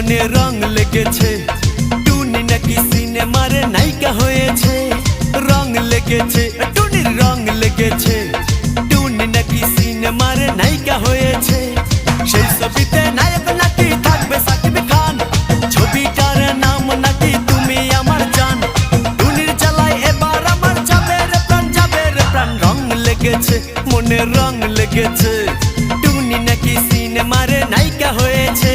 মনে রং লেগেছে, টুনি নাকি সিনেমার নায়িকা হয়েছে। রং লেগেছে, টুনির রং লেগেছে, টুনি নাকি সিনেমার নায়িকা হয়েছে। সেই ছবিতে নায়ক নাকি থাকবে সাকিব খান, ছবিটার নাম নাকি তুমি আমার জান। টুনির জ্বালায় এবার আমার যাবে রে প্রাণ, যাবে রে প্রাণ। রং লেগেছে, মনে রং লেগেছে, টুনি নাকি সিনেমার নায়িকা হয়েছে।